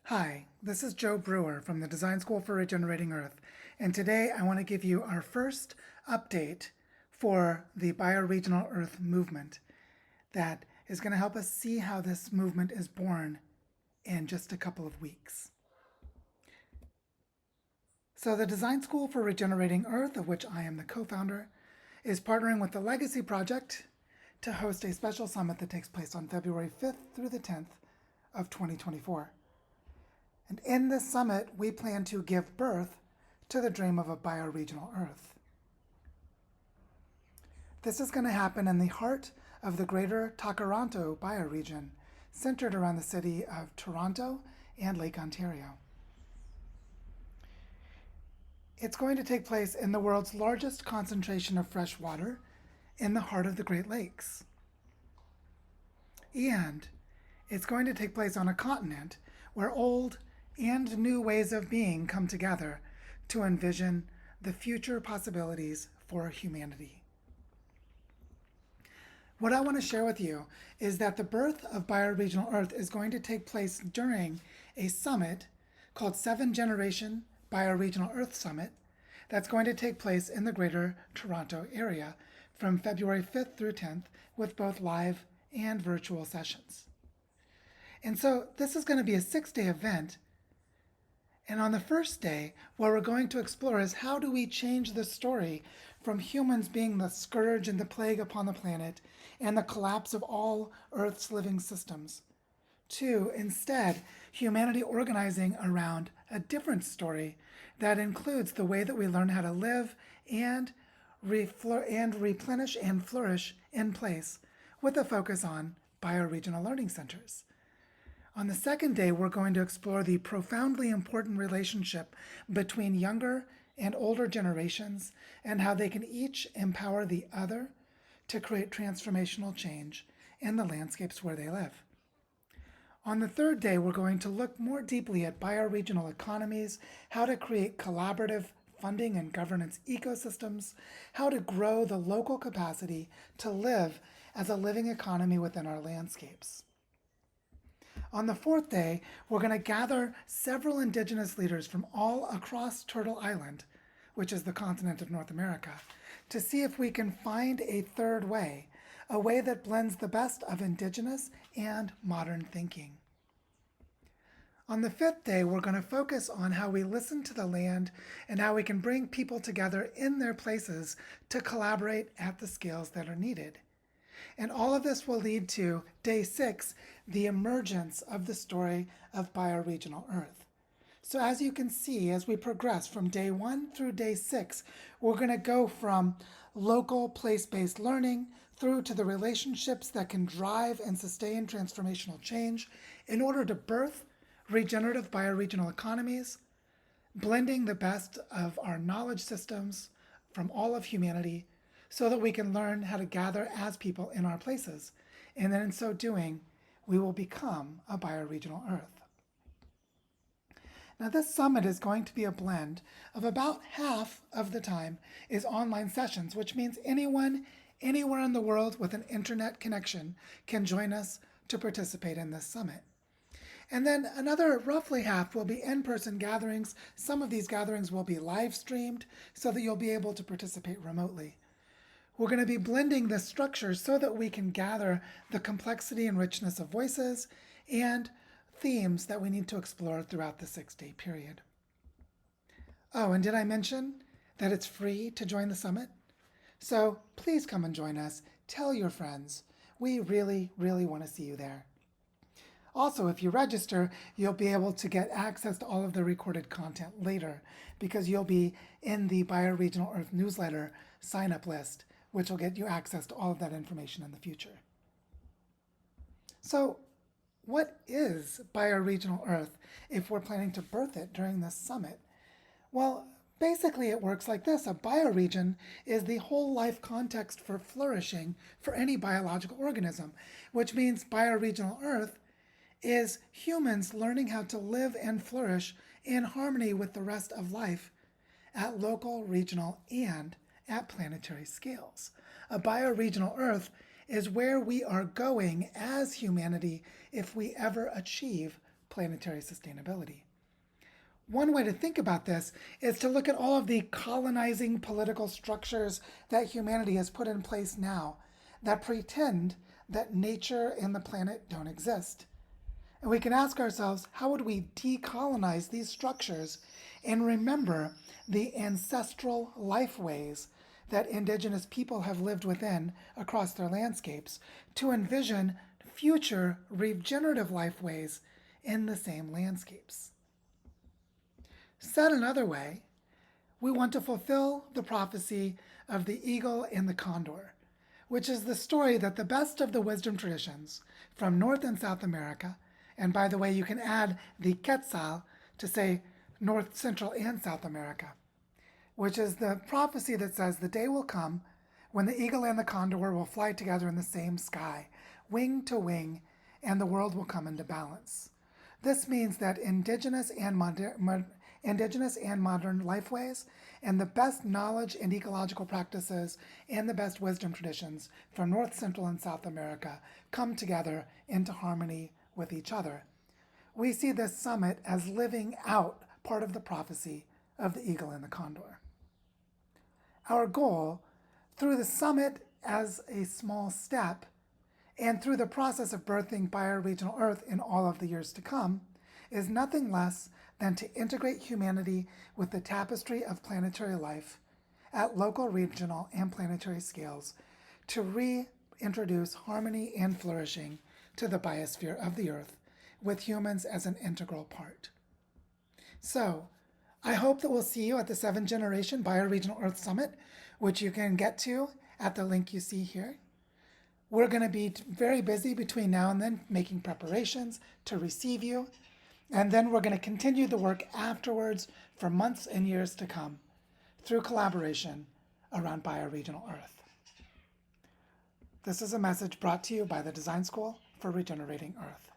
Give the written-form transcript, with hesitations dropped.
Hi, this is Joe Brewer from the Design School for Regenerating Earth, and today I want to give you our first update for the Bioregional Earth movement that is going to help us see how this movement is born in just a couple of weeks. So the Design School for Regenerating Earth, of which I am the co-founder, is partnering with the Legacy Project to host a special summit that takes place on February 5th through the 10th of 2024. And in this summit, we plan to give birth to the dream of a bioregional Earth. This is going to happen in the heart of the Greater Tkaronto Bioregion, centered around the city of Toronto and Lake Ontario. It's going to take place in the world's largest concentration of fresh water in the heart of the Great Lakes. And it's going to take place on a continent where old and new ways of being come together to envision the future possibilities for humanity. What I want to share with you is that the birth of Bioregional Earth is going to take place during a summit called Generation Bioregional Earth Summit that's going to take place in the Greater Toronto area from February 5th through 10th with both live and virtual sessions. And so this is going to be a 6-day event. And on the first day, what we're going to explore is how do we change the story from humans being the scourge and the plague upon the planet and the collapse of all Earth's living systems, to instead humanity organizing around a different story that includes the way that we learn how to live and replenish and flourish in place with a focus on bioregional learning centers. On the second day, we're going to explore the profoundly important relationship between younger and older generations and how they can each empower the other to create transformational change in the landscapes where they live. On the third day, we're going to look more deeply at bioregional economies, how to create collaborative funding and governance ecosystems, how to grow the local capacity to live as a living economy within our landscapes. On the fourth day, we're going to gather several indigenous leaders from all across Turtle Island, which is the continent of North America, to see if we can find a third way, a way that blends the best of indigenous and modern thinking. On the fifth day, we're going to focus on how we listen to the land and how we can bring people together in their places to collaborate at the scales that are needed. And all of this will lead to day 6, the emergence of the story of bioregional Earth. So as you can see, as we progress from day 1 through day 6, we're going to go from local place-based learning through to the relationships that can drive and sustain transformational change in order to birth regenerative bioregional economies, blending the best of our knowledge systems from all of humanity so that we can learn how to gather as people in our places. And then in so doing, we will become a bioregional Earth. Now this summit is going to be a blend of about half of the time is online sessions, which means anyone, anywhere in the world with an internet connection can join us to participate in this summit. And then another roughly half will be in-person gatherings. Some of these gatherings will be live streamed so that you'll be able to participate remotely. We're going to be blending this structure so that we can gather the complexity and richness of voices and themes that we need to explore throughout the 6-day period. Oh, and did I mention that it's free to join the summit? So please come and join us. Tell your friends. We really, really want to see you there. Also, if you register, you'll be able to get access to all of the recorded content later because you'll be in the Bioregional Earth newsletter sign-up list, which will get you access to all of that information in the future. So what is bioregional Earth if we're planning to birth it during this summit? Well, basically it works like this. A bioregion is the whole life context for flourishing for any biological organism, which means bioregional Earth is humans learning how to live and flourish in harmony with the rest of life at local, regional, and at planetary scales. A bioregional Earth is where we are going as humanity if we ever achieve planetary sustainability. One way to think about this is to look at all of the colonizing political structures that humanity has put in place now that pretend that nature and the planet don't exist. And we can ask ourselves, how would we decolonize these structures and remember the ancestral lifeways that indigenous people have lived within across their landscapes to envision future regenerative lifeways in the same landscapes? Said another way, we want to fulfill the prophecy of the eagle and the condor, which is the story that the best of the wisdom traditions from North and South America, and by the way, you can add the Quetzal to say North, Central, and South America, which is the prophecy that says the day will come when the eagle and the condor will fly together in the same sky, wing to wing, and the world will come into balance. This means that indigenous and modern lifeways and the best knowledge and ecological practices and the best wisdom traditions from North, Central, and South America come together into harmony with each other. We see this summit as living out part of the prophecy of the eagle and the condor. Our goal, through the summit as a small step, and through the process of birthing bioregional Earth in all of the years to come, is nothing less than to integrate humanity with the tapestry of planetary life at local, regional, and planetary scales to reintroduce harmony and flourishing to the biosphere of the Earth with humans as an integral part. So, I hope that we'll see you at the 7th Generation Bioregional Earth Summit, which you can get to at the link you see here. We're going to be very busy between now and then making preparations to receive you, and then we're going to continue the work afterwards for months and years to come through collaboration around bioregional Earth. This is a message brought to you by the Design School for Regenerating Earth.